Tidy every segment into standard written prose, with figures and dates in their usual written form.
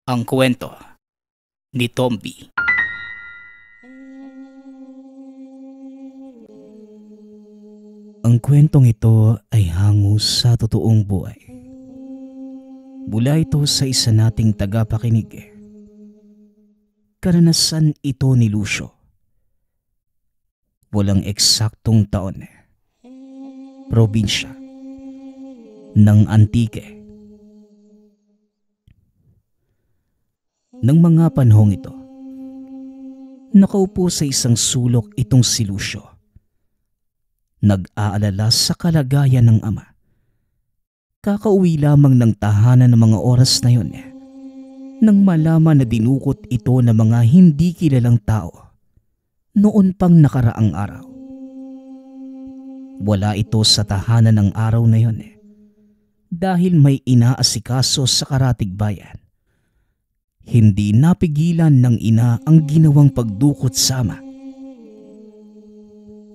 Ang kwento ni Tomby. Ang kwentong ito ay hango sa totoong buhay. Mula ito sa isa nating tagapakinig. Karanasan ito ni Lucio. Walang eksaktong taon. Probinsya ng Antique. Nang mga panahong ito, nakaupo sa isang sulok itong si Lucio. Nag-aalala sa kalagayan ng ama. Kakauwi lamang ng tahanan ng mga oras na yun nang malaman na dinukot ito ng mga hindi kilalang tao noon pang nakaraang araw. Wala ito sa tahanan ng araw na yun dahil may inaasikaso sa karatig bayan. Hindi napigilan ng ina ang ginawang pagdukot sa ama.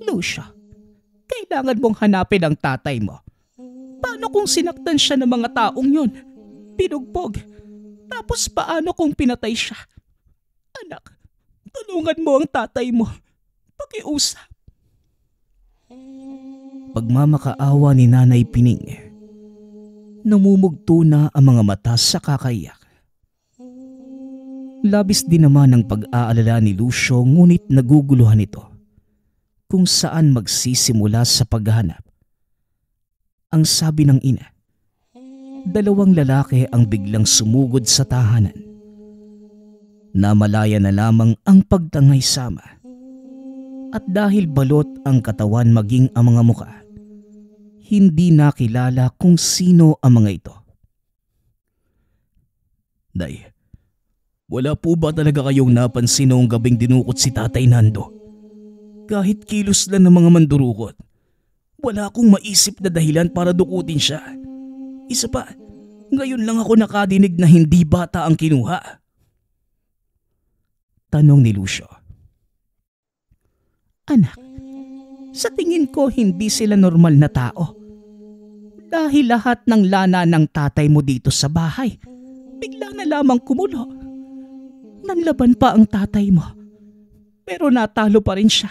Lucio, kailangan mong hanapin ang tatay mo. Paano kung sinaktan siya ng mga taong yun? Pinugbog. Tapos paano kung pinatay siya? Anak, tulungan mo ang tatay mo. Pakiusap. Pagmamakaawa ni Nanay Pining, namumugto na ang mga mata sa kakaiyak. Labis din naman ang pag-aalala ni Lucio ngunit naguguluhan ito kung saan magsisimula sa paghahanap. Ang sabi ng ina, 2 lalaki ang biglang sumugod sa tahanan. Namalaya na lamang ang pagtangay sama. At dahil balot ang katawan maging ang mga muka, hindi nakilala kung sino ang mga ito. Day, wala po ba talaga kayong napansin noong gabing dinukot si Tatay Nando? Kahit kilos lang ng mga mandurukot, wala akong maisip na dahilan para dukutin siya. Isa pa, ngayon lang ako nakadinig na hindi bata ang kinuha. Tanong ni Lucio. Anak, sa tingin ko hindi sila normal na tao. Dahil lahat ng lana ng tatay mo dito sa bahay, bigla na lamang kumulo. Nanlaban pa ang tatay mo. Pero natalo pa rin siya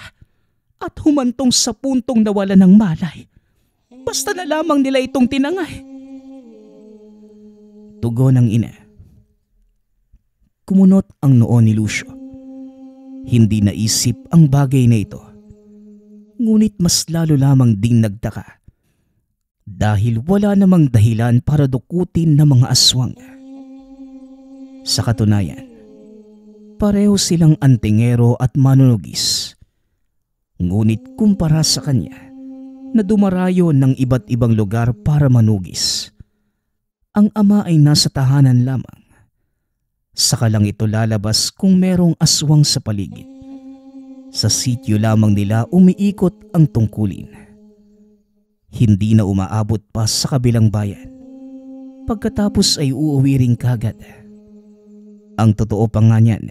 at humantong sa puntong nawala ng malay. Basta na lamang nila itong tinangay. Tugon ng ina. Kumunot ang noo ni Lucio. Hindi naisip ang bagay na ito. Ngunit mas lalo lamang ding nagtaka. Dahil wala namang dahilan para dukutin ng mga aswang. Sa katunayan, pareho silang antingero at manunugis. Ngunit kumpara sa kanya na dumarayo ng iba't ibang lugar para manugis, ang ama ay nasa tahanan lamang. Saka lang ito lalabas kung merong aswang sa paligid. Sa sityo lamang nila umiikot ang tungkulin. Hindi na umaabot pa sa kabilang bayan. Pagkatapos ay uuwi rin kagad. Ang totoo pa nga niyan,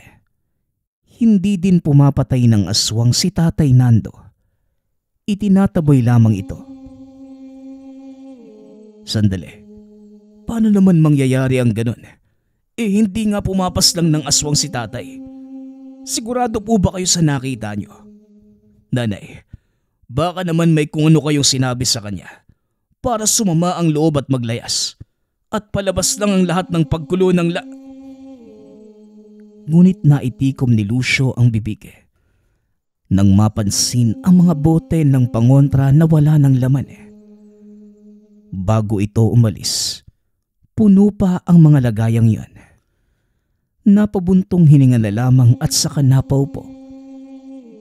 hindi din pumapatay ng aswang si Tatay Nando. Itinataboy lamang ito. Sandali, paano naman mangyayari ang ganun? Hindi nga pumapas lang ng aswang si tatay. Sigurado po ba kayo sa nakita nyo? Nanay, baka naman may kung ano kayong sinabi sa kanya para sumama ang loob at maglayas at palabas lang ang lahat ng paggulo ng Ngunit naitikom ni Lucio ang bibig nang mapansin ang mga bote ng pangontra na wala ng laman. Bago ito umalis, puno pa ang mga lagayang yon. Napabuntong hininga na lamang at saka napaupo.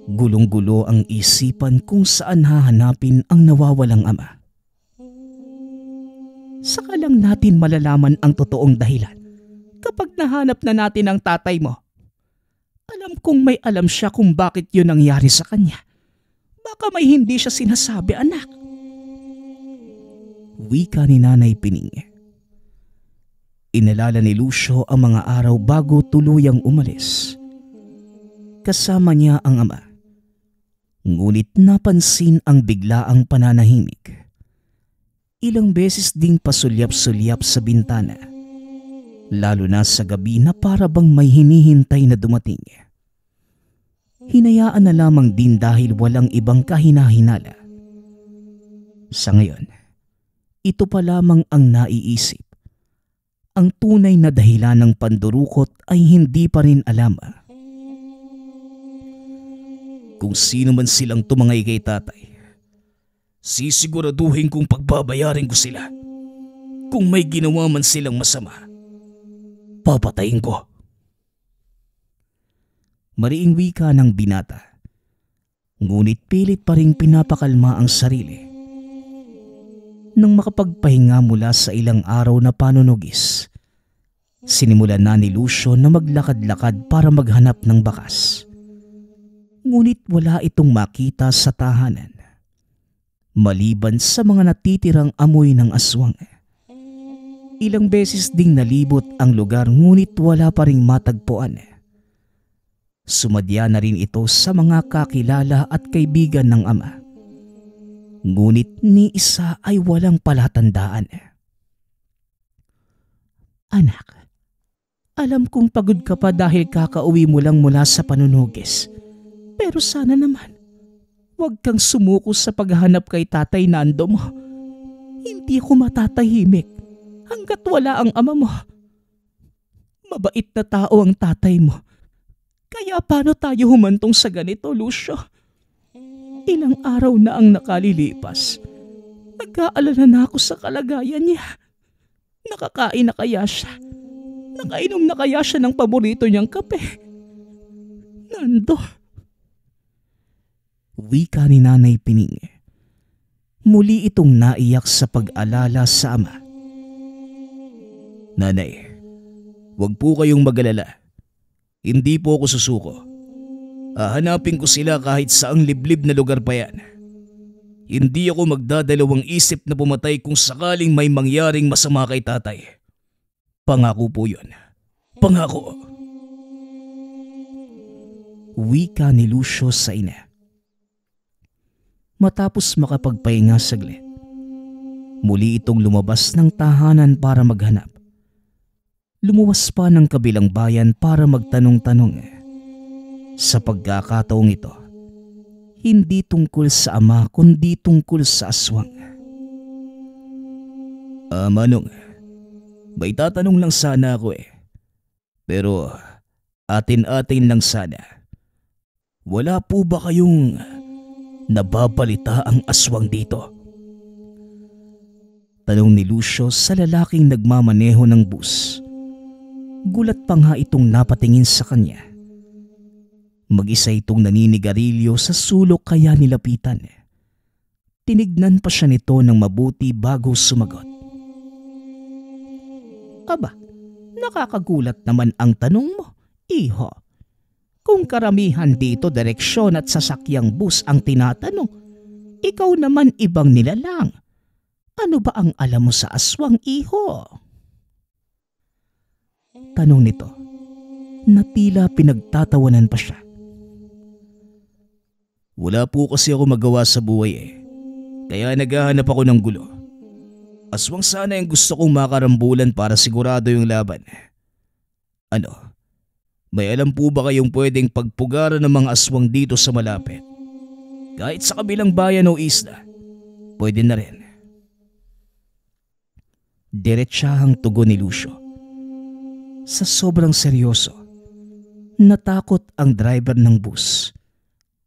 Gulong-gulo ang isipan kung saan hahanapin ang nawawalang ama. Saka lang natin malalaman ang totoong dahilan kapag nahanap na natin ang tatay mo. Alam kong may alam siya kung bakit yun nangyari sa kanya. Baka may hindi siya sinasabi, anak. Wika ni Nanay Pining. Inalala ni Lucio ang mga araw bago tuluyang umalis. Kasama niya ang ama. Ngunit napansin ang biglaang pananahimik. Ilang beses ding pasulyap-sulyap sa bintana. lalo na sa gabi na para bang may hinihintay na dumating. Hinayaan na lamang din dahil walang ibang kahinahinala. Sa ngayon, ito pa lamang ang naiisip. Ang tunay na dahilan ng pandurukot ay hindi pa rin alam. Kung sino man silang tumangay kay tatay, sisiguraduhin kong pagbabayarin ko sila. Kung may ginawa man silang masama, papatayin ko. Mariing wika ng binata, ngunit pilit pa ring pinapakalma ang sarili. Nang makapagpahinga mula sa ilang araw na panunugis, sinimulan na ni Lucio na maglakad-lakad para maghanap ng bakas. Ngunit wala itong makita sa tahanan, maliban sa mga natitirang amoy ng aswang. Ilang beses ding nalibot ang lugar ngunit wala pa ring matagpuan. Sumadya na rin ito sa mga kakilala at kaibigan ng ama. Ngunit ni isa ay walang palatandaan. Anak, alam kong pagod ka pa dahil kakauwi mo lang mula sa panunugis. Pero sana naman, huwag kang sumuko sa paghahanap kay Tatay Nando mo. Hindi ako matatahimik hanggat wala ang ama mo. Mabait na tao ang tatay mo. Kaya paano tayo humantong sa ganito, Lucio? Ilang araw na ang nakalilipas. Nag-aalala na ako sa kalagayan niya. Nakakain na kaya siya? Nakainom na kaya siya ng paborito niyang kape? Nando. Wika ni Nanay Pining. Muli itong naiyak sa pag-alala sa ama. Nanay, huwag po kayong mag-alala. Hindi po ako susuko. Hahanapin ko sila kahit saang liblib na lugar pa yan. Hindi ako magdadalawang isip na pumatay kung sakaling may mangyaring masama kay tatay. Pangako po yun. Pangako. Wika ni Lucio sa ina. Matapos makapagpahinga saglit, muli itong lumabas ng tahanan para maghanap. Lumuwas pa ng kabilang bayan para magtanong-tanong. Sa pagkakataong ito, hindi tungkol sa ama kundi tungkol sa aswang. Manong, may tatanong lang sana ako Pero atin-atin lang sana. Wala po ba kayong nababalita ang aswang dito? Tanong ni Lucio sa lalaking nagmamaneho ng bus. Gulat pa nga itong napatingin sa kanya. Mag-isa itong naninigarilyo sa sulok kaya nilapitan. Tinignan pa siya nito ng mabuti bago sumagot. Aba, nakakagulat naman ang tanong mo, iho. Kung karamihan dito direksyon at sasakyang bus ang tinatanong, ikaw naman ibang nilalang. Ano ba ang alam mo sa aswang, iho? Tanong nito na tila pinagtatawanan pa siya. Wala po kasi ako magawa sa buhay kaya naghahanap ako ng gulo. Aswang sana yung gusto kong makarambulan para sigurado yung laban. Ano? May alam po ba kayong pwedeng pagpugaran ng mga aswang dito sa malapit? Kahit sa kabilang bayan o isla, pwede na rin. Diretsahang tugon ni Lucio. Sa sobrang seryoso, natakot ang driver ng bus.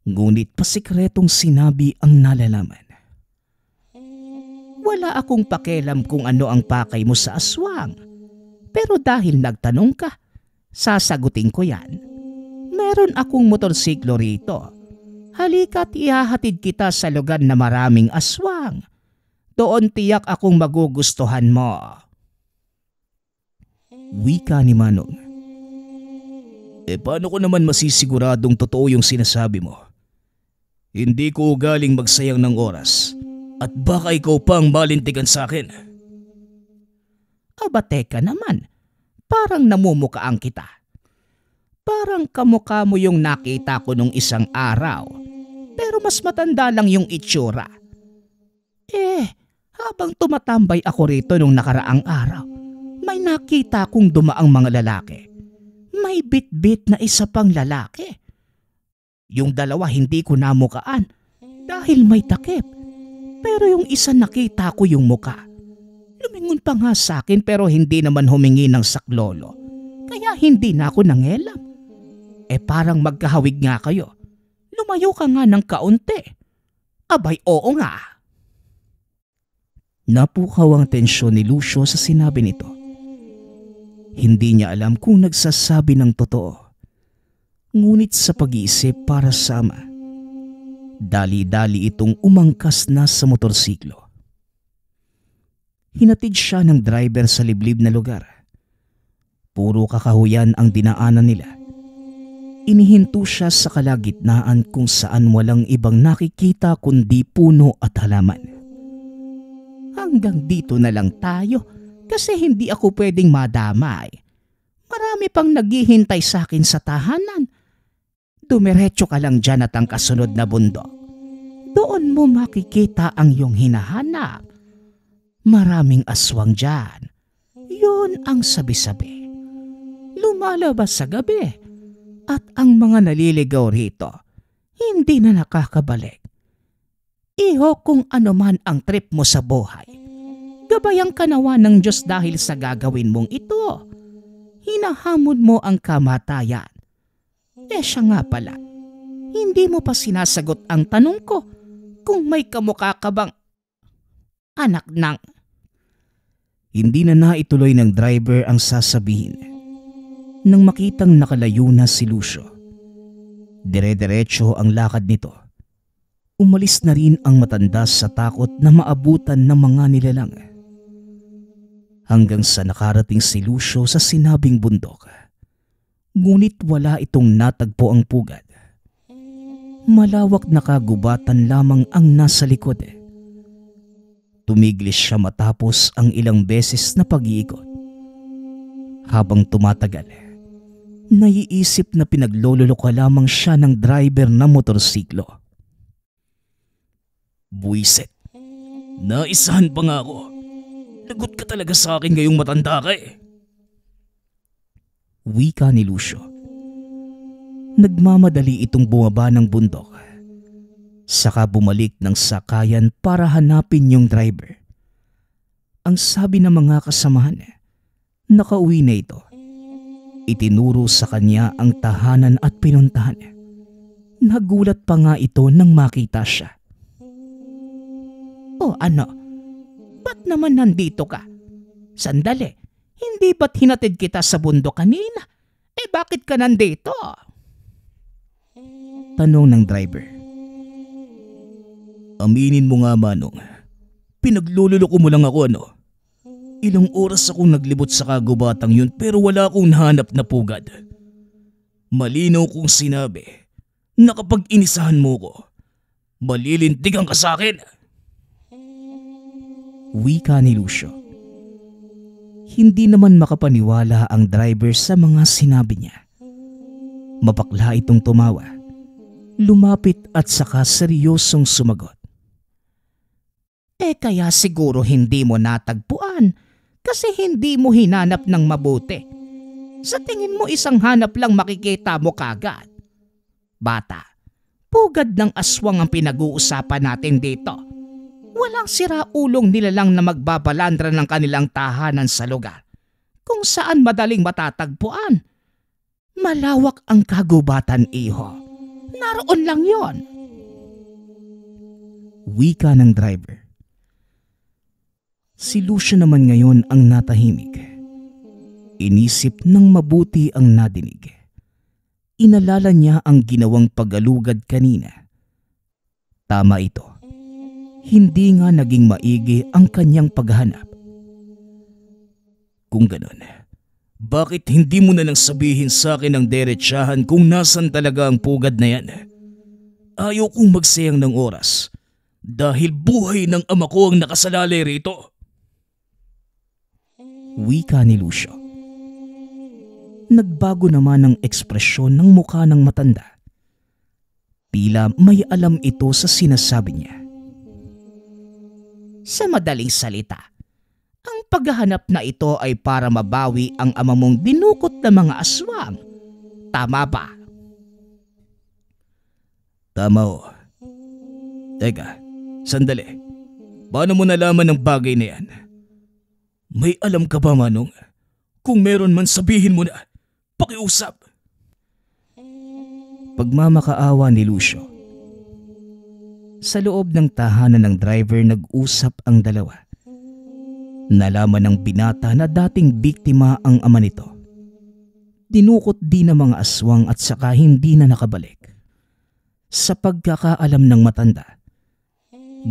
Ngunit pasikretong sinabi ang nalalaman. Wala akong pakialam kung ano ang pakay mo sa aswang. Pero dahil nagtanong ka, sasagutin ko yan. Meron akong motorsiklo rito. Halika't ihahatid kita sa lugar na maraming aswang. Doon tiyak akong magugustuhan mo. Wika ni Manong. Paano ko naman masisiguradong totoo yung sinasabi mo? Hindi ko ugaling magsayang ng oras at baka ikaw pang malintigan sa akin. Aba teka naman, parang namumukaan kita. Parang kamukha mo yung nakita ko nung isang araw, pero mas matanda lang yung itsura. Habang tumatambay ako rito nung nakaraang araw, May nakita kong dumaang mga lalaki. May bit-bit na isa pang lalaki. Yung dalawa hindi ko namukaan dahil may takip. Pero yung isa nakita ko yung muka. Lumingon pa nga sa akin pero hindi naman humingi ng saklolo. Kaya hindi na ako nangelam. Parang magkahawig nga kayo. Lumayo ka nga ng kaunti. Abay, oo nga. Napukaw ang tensyon ni Lucio sa sinabi nito. Hindi niya alam kung nagsasabi ng totoo. Ngunit sa pag-iisip para sa ama, dali-dali itong umangkas na sa motorsiklo. Hinatid siya ng driver sa liblib na lugar. Puro kakahuyan ang dinaanan nila. Inihinto siya sa kalagitnaan kung saan walang ibang nakikita kundi puno at halaman. Hanggang dito na lang tayo kasi hindi ako pwedeng madamay. Marami pang naghihintay sa akin sa tahanan. Dumiretso ka lang dyan at ang kasunod na bundok. Doon mo makikita ang iyong hinahanap. Maraming aswang dyan. Yun ang sabi-sabi. Lumalabas sa gabi. At ang mga naliligaw rito, hindi na nakakabalik. Iho kung ano man ang trip mo sa buhay. Gabayang kanawa ng Diyos dahil sa gagawin mong ito. Hinahamon mo ang kamatayan. Siya nga pala, hindi mo pa sinasagot ang tanong ko kung may kamukha ka bang anak ng... Hindi na naituloy ng driver ang sasabihin. Nang makitang nakalayo na si Lucio, dire-diretso ang lakad nito. Umalis na rin ang matanda sa takot na maabutan ng mga nilalang. Hanggang sa nakarating si Lucio sa sinabing bundok. Ngunit wala itong natagpo ang pugad. Malawak na kagubatan lamang ang nasa likod. Tumiglis siya matapos ang ilang beses na pag-iikot. Habang tumatagal, naiisip na pinaglololoka lamang siya ng driver ng motorsiklo. Buisit, naisahan pa nga ako. Lagot ka talaga sa akin ngayong matanda ka eh. Wika ni Lucio. Nagmamadali itong bumaba ng bundok. Saka bumalik ng sakayan para hanapin yung driver. Ang sabi ng mga kasamahan, nakauwi na ito. Itinuro sa kanya ang tahanan at pinuntahan. Nagulat pa nga ito nang makita siya. O ano? Ba't naman nandito ka? Sandali, hindi ba't hinatid kita sa bundok kanina? Bakit ka nandito? Tanong ng driver. Aminin mo nga Manong, pinaglululoko mo lang ako ano? Ilang oras akong naglibot sa kagubatang yun pero wala akong nahanap na pugad. Malinaw kong sinabi na kapag inisahan mo ko, malilintigan ka sa akin. Wika ni Lucio. Hindi naman makapaniwala ang driver sa mga sinabi niya. Mapakla itong tumawa. Lumapit at saka seryosong sumagot. Kaya siguro hindi mo natagpuan kasi hindi mo hinanap ng mabuti. Sa tingin mo isang hanap lang makikita mo kagad. Bata, pugad ng aswang ang pinag-uusapan natin dito. Walang siraulong nilalang na magbabalandra ng kanilang tahanan sa lugar kung saan madaling matatagpuan. Malawak ang kagubatan, iho. Naroon lang yon. Wika ng driver. Si Lucio naman ngayon ang natahimik. Inisip ng mabuti ang nadinig. Inalala niya ang ginawang pag-alugad kanina. Tama ito. Hindi nga naging maigi ang kanyang paghanap. Kung ganon, bakit hindi mo na lang sabihin sa akin ang derechahan kung nasan talaga ang pugad na yan? Ayaw kong magsayang ng oras dahil buhay ng ama ko ang nakasalalay rito. Wika ni Lucio. Nagbago naman ang ekspresyon ng mukha ng matanda. Tila may alam ito sa sinasabi niya. Sa madaling salita, ang paghahanap na ito ay para mabawi ang ama mong dinukot na mga aswang. Tama ba? Tama ho. Teka, sandali. Paano mo nalaman ang bagay na yan? May alam ka ba, Manong? Kung meron man, sabihin mo na. Pakiusap. Pagmamakaawa ni Lucio. Sa loob ng tahanan ng driver nag-usap ang dalawa. Nalaman ng binata na dating biktima ang ama nito. Dinukot din ng mga aswang at saka hindi na nakabalik. Sa pagkakaalam ng matanda,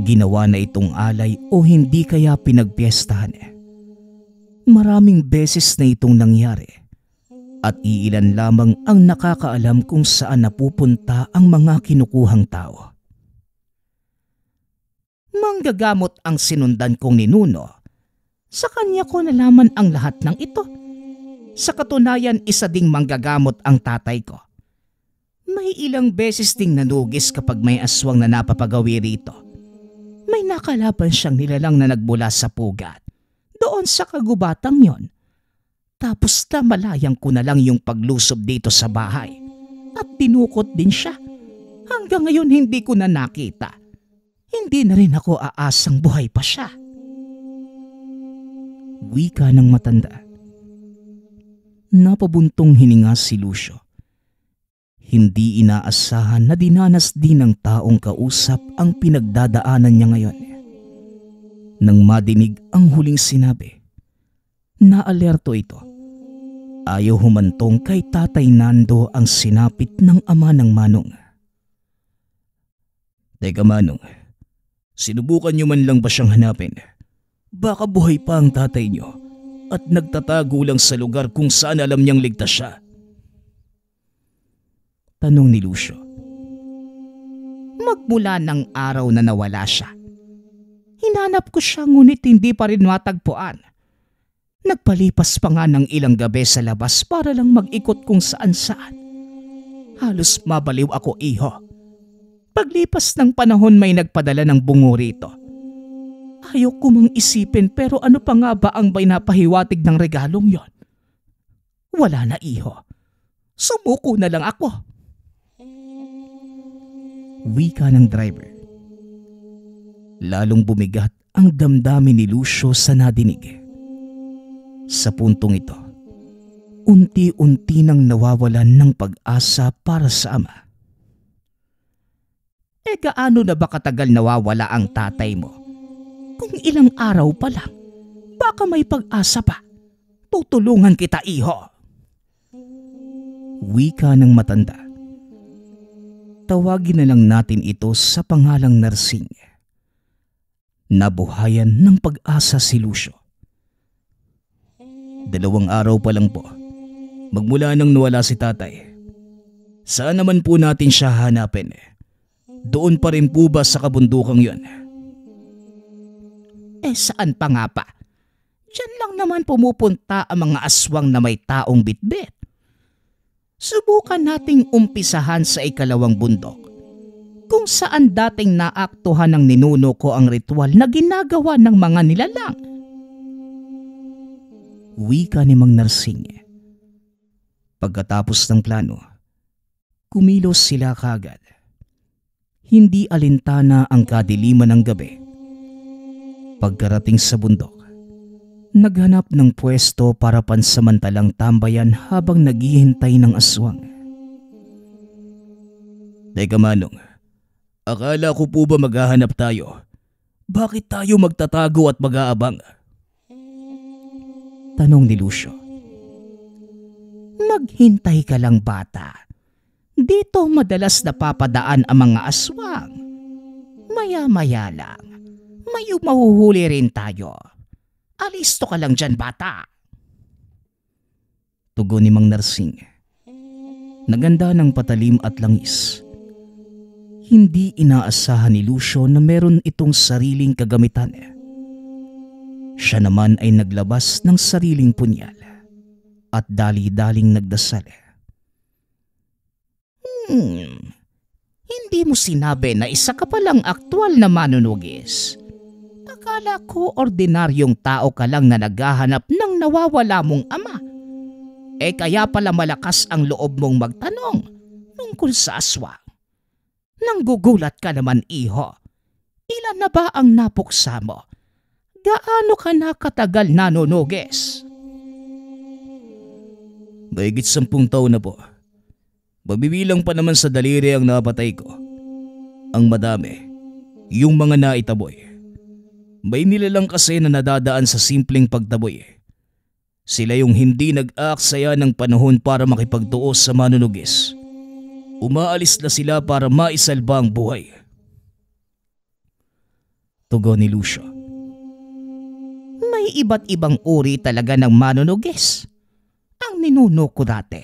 ginawa na itong alay o hindi kaya pinagpiestahan. Maraming beses na itong nangyari at iilan lamang ang nakakaalam kung saan napupunta ang mga kinukuhang tao. Manggagamot ang sinundan kong ninuno. Sa kanya ko nalaman ang lahat ng ito. Sa katunayan, isa ding manggagamot ang tatay ko. May ilang beses ding nanugis kapag may aswang na napapagawi rito. May nakalaban siyang nilalang na nagmula sa pugat. Doon sa kagubatang yon. Tapos namalayang ko na lang yung paglusob dito sa bahay. At dinukot din siya. Hanggang ngayon hindi ko na nakita. Hindi na rin ako aasang buhay pa siya. Wika ng matanda. Napabuntong hininga si Lucio. Hindi inaasahan na dinanas din ng taong kausap ang pinagdadaanan niya ngayon. Nang madinig ang huling sinabi, naalerto ito. Ayaw humantong kay Tatay Nando ang sinapit ng ama ng Manong. Teka Manong, sinubukan niyo man lang ba siyang hanapin? Baka buhay pa ang tatay niyo at nagtatago lang sa lugar kung saan alam niyang ligtas siya. Tanong ni Lucio. Magmula ng araw na nawala siya. Hinanap ko siya ngunit hindi pa rin matagpuan. Nagpalipas pa nga ng ilang gabi sa labas para lang mag-ikot kung saan-saan. Halos mabaliw ako, iho. Paglipas ng panahon may nagpadala ng bungo rito. Ayaw ko mang isipin pero ano pa nga ba ang pinapahiwatig ng regalong yon? Wala na, iho. Sumuko na lang ako. Wika ng driver. Lalong bumigat ang damdamin ni Lucio sa nadinig. Sa puntong ito, unti-unti nang nawawalan ng pag-asa para sa ama. Gaano na ba katagal nawawala ang tatay mo? Kung ilang araw pa lang, baka may pag-asa pa. Tutulungan kita, iho. Wika ng matanda. Tawagin na lang natin ito sa pangalang Narsing. Nabuhayan ng pag-asa si Lucio. 2 araw pa lang po, magmula nang nawala si tatay. Saan naman po natin siya hanapin? Doon pa rin po ba sa kabundukang yon? Saan pa nga pa? Diyan lang naman pumupunta ang mga aswang na may taong bitbit. Subukan nating umpisahan sa ikalawang bundok, kung saan dating naaktuhan ng ninuno ko ang ritual na ginagawa ng mga nilalang. Wika ni Mang Narsing. Pagkatapos ng plano, kumilos sila kagad. Hindi alintana ang kadiliman ng gabi. Pagkarating sa bundok, naghanap ng pwesto para pansamantalang tambayan habang naghihintay ng aswang. Teka Manong, akala ko po ba maghahanap tayo? Bakit tayo magtatago at mag-aabang? Tanong ni Lucio. Maghintay ka lang, bata. Dito madalas napapadaan ang mga aswang. Maya-maya lang, may mahuhuli rin tayo. Alisto ka lang dyan, bata. Tugon ni Mang Narsing. Naganda ng patalim at langis. Hindi inaasahan ni Lucio na meron itong sariling kagamitan. Siya naman ay naglabas ng sariling punyal at dali-daling nagdasal. Hindi mo sinabi na isa ka palang aktwal na manunugis. Akala ko ordinaryong tao ka lang na naghahanap ng nawawala mong ama. Kaya pala malakas ang loob mong magtanong tungkol sa aswang. Nanggugulat ka naman, iho. Ilan na ba ang napuksa mo? Gaano ka na katagal nanunugis? Mahigit 10 taon na po. Mabibilang pa naman sa daliri ang napatay ko. Ang madami, yung mga naitaboy. May nilalang kasi na nadadaan sa simpleng pagtaboy. Sila yung hindi nag-aaksaya ng panahon para makipagtuos sa manunugis. Umaalis na sila para maisalba ang buhay. Tugon ni Lucio. May iba't ibang uri talaga ng manunugis. Ang ninuno ko dati.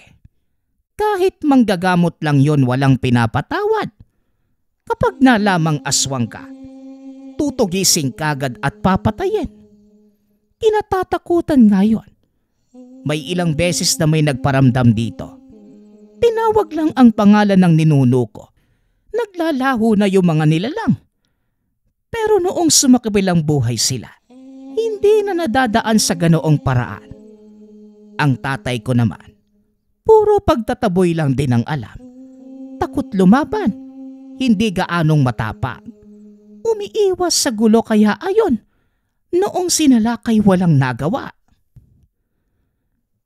Kahit manggagamot lang yon, walang pinapatawad. Kapag nalamang aswang ka, tutugising kagad at papatayin. Kinatatakutan ngayon. May ilang beses na may nagparamdam dito. Tinawag lang ang pangalan ng ninuno ko. Naglalaho na yung mga nilalang. Pero noong sumakibilang buhay sila, hindi na nadadaan sa ganoong paraan. Ang tatay ko naman, puro pagtataboy lang din ang alam. Takot lumaban, hindi gaanong matapang. Umiiwas sa gulo kaya ayon, noong sinalakay walang nagawa.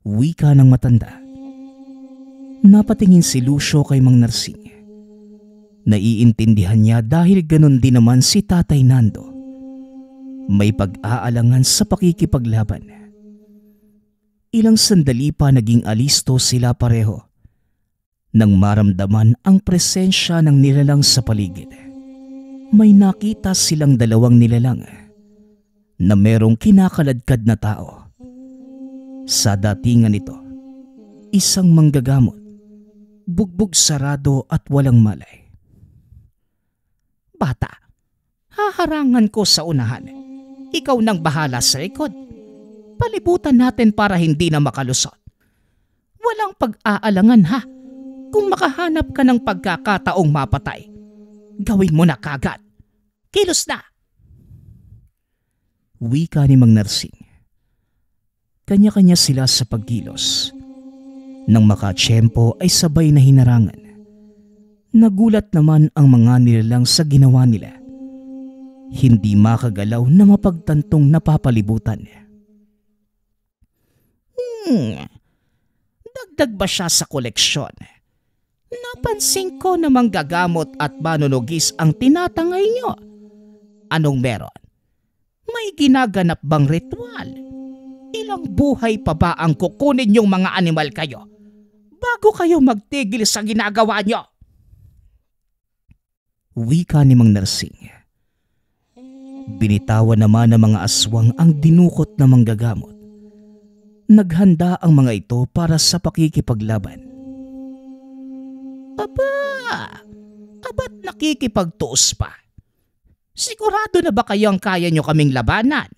Wika ng matanda. Napatingin si Lucio kay Mang Narsing. Naiintindihan niya dahil ganon din naman si Tatay Nando. May pag-aalangan sa pakikipaglaban. Ilang sandali pa naging alisto sila pareho nang maramdaman ang presensya ng nilalang sa paligid. May nakita silang dalawang nilalang na merong kinakaladkad na tao. Sa datingan nito, isang manggagamot, bugbog sarado at walang malay. Bata, haharangan ko sa unahan. Ikaw nang bahala sa likod. Palibutan natin para hindi na makalusot. Walang pag-aalangan ha. Kung makahanap ka ng pagkakataong mapatay, gawin mo na kagad. Kilos na! Wika ni Mang Narsing. Kanya-kanya sila sa pagkilos. Nang makatsyempo ay sabay na hinarangan. Nagulat naman ang mga nilalang sa ginawa nila. Hindi makagalaw na mapagtantong napapalibutan. Dagdag ba siya sa koleksyon? Napansin ko na manggagamot at manunugis ang tinatangay nyo. Anong meron? May ginaganap bang ritual? Ilang buhay pa ba ang kukunin yung mga animal kayo bago kayo magtigil sa ginagawa nyo? Wika ni Mang Narsing. Binitawan naman ng mga aswang ang dinukot na manggagamot. Naghanda ang mga ito para sa pakikipaglaban. Aba, aba't nakikipagtuos pa? Sigurado na ba kayong kaya nyo kaming labanan?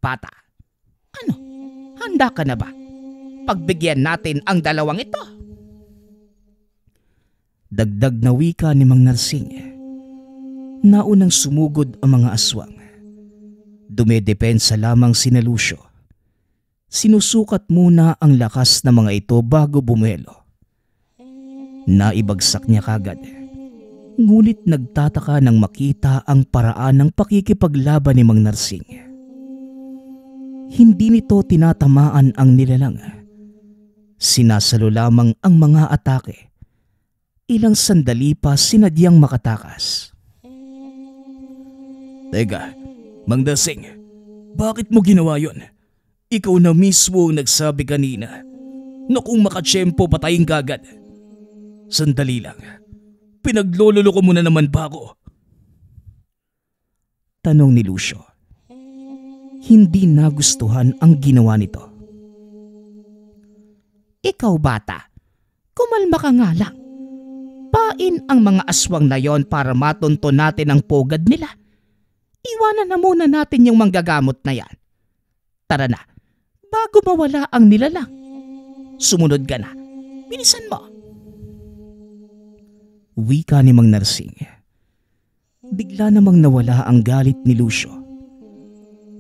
Bata, ano, handa ka na ba? Pagbigyan natin ang dalawang ito. Dagdag na wika ni Mang Narsing. Naunang sumugod ang mga aswang. Dumedepensa lamang sina Lucio. Sinusukat muna ang lakas ng mga ito bago bumuelo. Naibagsak niya kagad. Ngunit nagtataka nang makita ang paraan ng pakikipaglaban ni Mang Narsing. Hindi nito tinatamaan ang nilalang. Sinasalo lamang ang mga atake. Ilang sandali pa sinadyang makatakas. Teka, Mang Narsing, bakit mo ginawa yon? Ikaw na mismo ang nagsabi kanina na kung makatsyempo patayin kagad. Sandali lang, pinaglololo ko muna naman ba ako? Tanong ni Lucio. Hindi nagustuhan ang ginawa nito. Ikaw bata, kumalma ka nga lang. Pain ang mga aswang na yon para matunto natin ang pugad nila. Iwanan na muna natin yung manggagamot na yan. Tara na, bago mawala ang nilalang. Sumunod ka na. Bilisan mo. Wika ni Mang Narsing. Bigla namang nawala ang galit ni Lucio.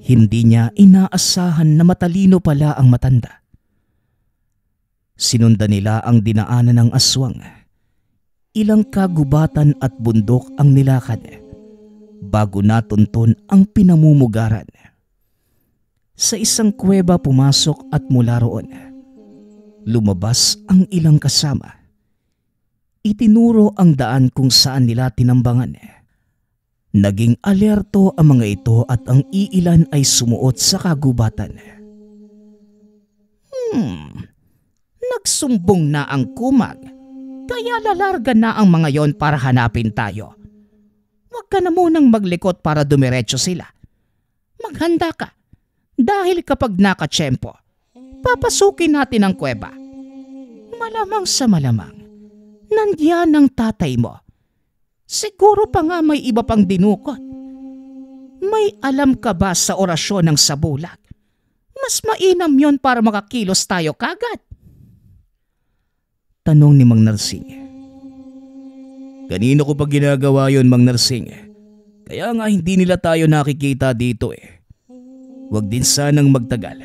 Hindi niya inaasahan na matalino pala ang matanda. Sinundan nila ang dinaanan ng aswang. Ilang kagubatan at bundok ang nilakad bago natuntun ang pinamumugaran. Sa isang kuweba pumasok at mula roon, lumabas ang ilang kasama. Itinuro ang daan kung saan nila tinambangan. Naging alerto ang mga ito at ang iilan ay sumuot sa kagubatan. Nagsumbong na ang kumag, kaya lalarga na ang mga yon para hanapin tayo. Huwag ka na munang maglikot para dumiretso sila. Maghanda ka, dahil kapag nakatsyempo, papasukin natin ang kuweba. Malamang sa malamang, nandiyan ang tatay mo. Siguro pa nga may iba pang dinukot. May alam ka ba sa orasyon ng sabulag? Mas mainam yon para makakilos tayo kagad. Tanong ni Mang Narsing. Kanino ko pa ginagawa yon, Mang Narsing? Kaya nga hindi nila tayo nakikita dito eh. Huwag din sanang magtagal.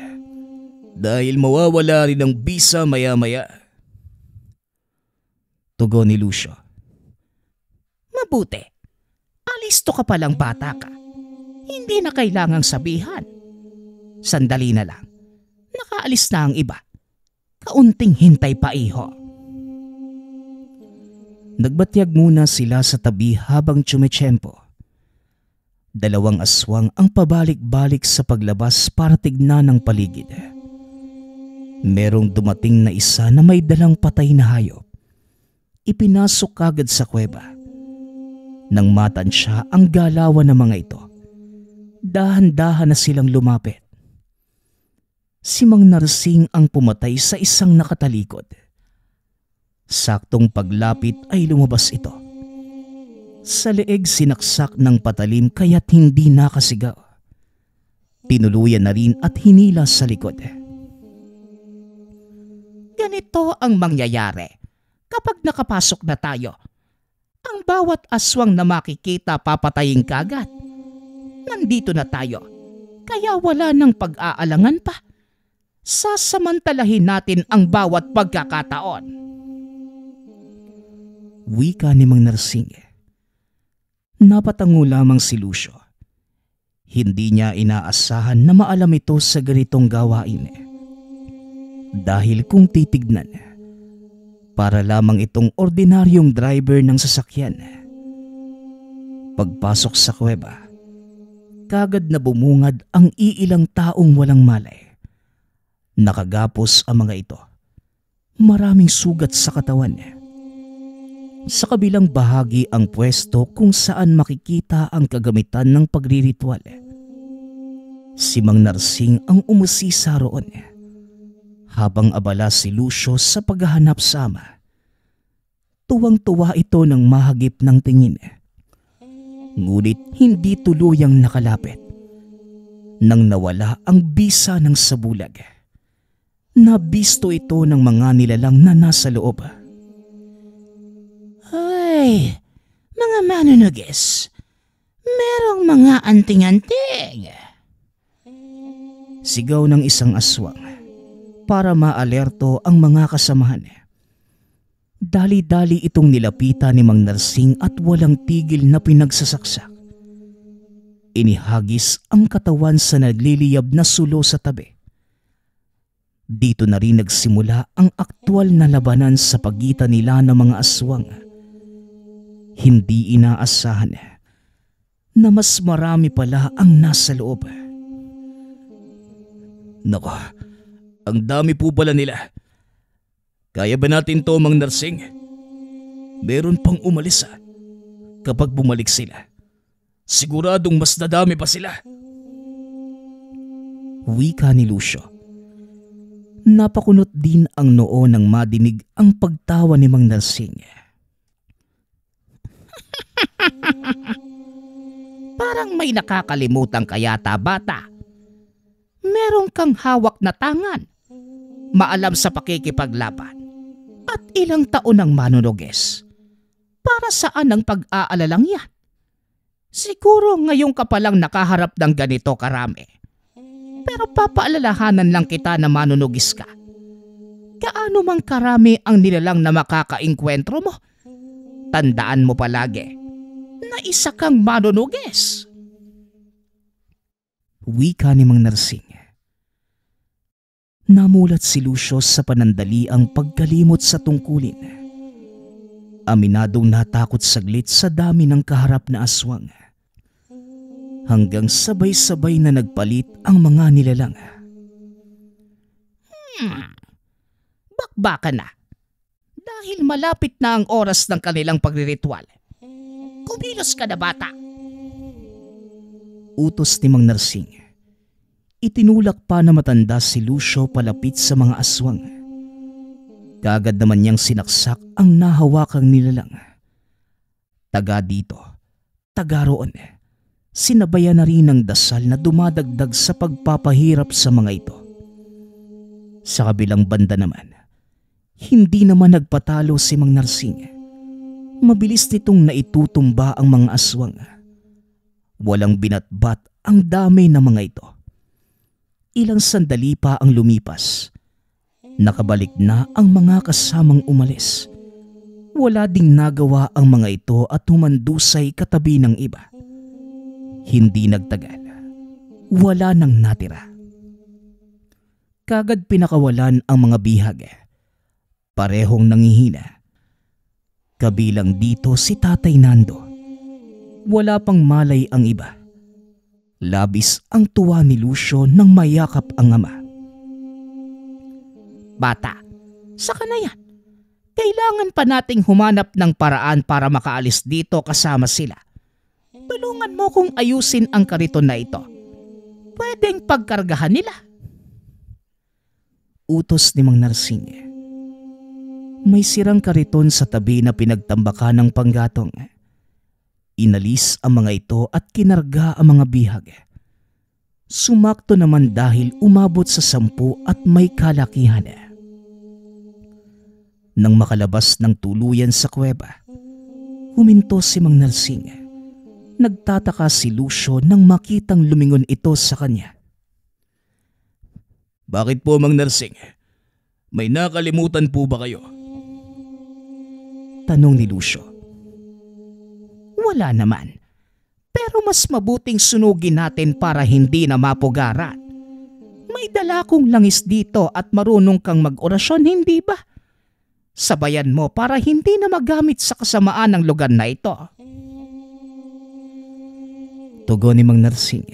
Dahil mawawala rin ang bisa maya-maya. Tugon ni Lucio. Mabuti. Alisto ka palang bata ka. Hindi na kailangang sabihan. Sandali na lang. Nakaalis na ang iba. Kaunting hintay pa, iho. Nagbatyag muna sila sa tabi habang tsumetsyempo. Dalawang aswang ang pabalik-balik sa paglabas para tignan ang paligid. Merong dumating na isa na may dalang patay na hayop. Ipinasok agad sa kuweba. Nang matansya ang galawan ng mga ito, dahan-dahan na silang lumapit. Si Mang Narsing ang pumatay sa isang nakatalikod. Saktong paglapit ay lumabas ito. Sa leeg sinaksak ng patalim kaya't hindi nakasigaw. Tinuluyan na rin at hinila sa likod. Ganito ang mangyayari kapag nakapasok na tayo. Ang bawat aswang na makikita papatayin kagad. Nandito na tayo, kaya wala nang pag-aalangan pa. Sasamantalahin natin ang bawat pagkakataon. Wika ni Mang Narsing. Napatango lamang si Lucio. Hindi niya inaasahan na maalam ito sa ganitong gawain. Dahil kung titignan, para lamang itong ordinaryong driver ng sasakyan. Pagpasok sa kuweba, kagad na bumungad ang iilang taong walang malay. Nakagapos ang mga ito. Maraming sugat sa katawan. Sa kabilang bahagi ang pwesto kung saan makikita ang kagamitan ng pagriritual. Si Mang Narsing ang umusisa roon. Habang abala si Lucio sa paghahanap sama. Tuwang-tuwa ito ng mahagip ng tingin. Ngunit hindi tuluyang nakalapit. Nang nawala ang bisa ng sabulag, nabisto ito ng mga nilalang na nasa loob. Ay, mga manunugis, merong mga anting-anting. Sigaw ng isang aswang. Para maalerto ang mga kasamahan. Dali-dali itong nilapitan ni Mang Narsing at walang tigil na pinagsasaksak. Inihagis ang katawan sa nagliliyab na sulo sa tabi. Dito na rin nagsimula ang aktwal na labanan sa pagitan nila ng mga aswang. Hindi inaasahan na mas marami pala ang nasa loob. Nako, ang dami po pala nila. Kaya ba natin to, Mang Narsing? Meron pang umalis Kapag bumalik sila, siguradong mas nadami pa sila. Wika ni Lucio. Napakunot din ang noo nang madinig ang pagtawa ni Mang Narsing. Parang may nakakalimutan kayata, bata. Meron kang hawak na tangan, maalam sa pakikipaglaban, at ilang taon ng manunuges. Para saan ang pag-aalalang yan? Siguro ngayon ka palang nakaharap ng ganito karami. Pero papaalalahanan lang kita na manunugis ka. Gaano mang karami ang nilalang na makakaengkwentro mo, tandaan mo palagi na isa kang manunugis. Wika ni Mang Narsing. Namulat si Lucio sa panandaliang pagkalimot sa tungkulin. Aminadong natakot saglit sa dami ng kaharap na aswang. Hanggang sabay-sabay na nagpalit ang mga nilalang. Bakbaka na. Dahil malapit na ang oras ng kanilang pagriritual. Kumilos ka na, bata. Utos ni Mang Narsing. Itinulak pa na matanda si Lucio palapit sa mga aswang. Kaagad naman niyang sinaksak ang nahawakang nilalang. Taga dito, taga roon. Sinabayan na rin ng dasal na dumadagdag sa pagpapahirap sa mga ito. Sa kabilang banda naman, hindi naman nagpatalo si Mang Narsing. Mabilis nitong naitutumba ang mga aswang. Walang binatbat ang dami ng mga ito. Ilang sandali pa ang lumipas. Nakabalik na ang mga kasamang umalis. Wala ding nagawa ang mga ito at humandusay katabi ng iba. Hindi nagtagal. Wala nang natira. Kagad pinakawalan ang mga bihag. Parehong nangihina. Kabilang dito si Tatay Nando. Wala pang malay ang iba. Labis ang tuwa ni Lucio nang mayakap ang ama. Bata, saka na yan. Kailangan pa nating humanap ng paraan para makaalis dito kasama sila. Tulungan mo kong ayusin ang kariton na ito. Pwedeng pagkargahan nila. Utos ni Mang Narsing. May sirang kariton sa tabi na pinagtambakan ng panggatong. Inalis ang mga ito at kinarga ang mga bihag. Sumakto naman dahil umabot sa 10 at may kalakihan. Nang makalabas ng tuluyan sa kuweba, huminto si Mang Narsing. Nagtataka si Lucio nang makitang lumingon ito sa kanya. Bakit po, Mang Narsing? May nakalimutan po ba kayo? Tanong ni Lucio. Wala naman. Pero mas mabuting sunugin natin para hindi na mapugaran. May dala kong langis dito at marunong kang mag-orasyon, hindi ba? Sabayan mo para hindi na magamit sa kasamaan ng lugar na ito. Tugon ni Mang Narsing.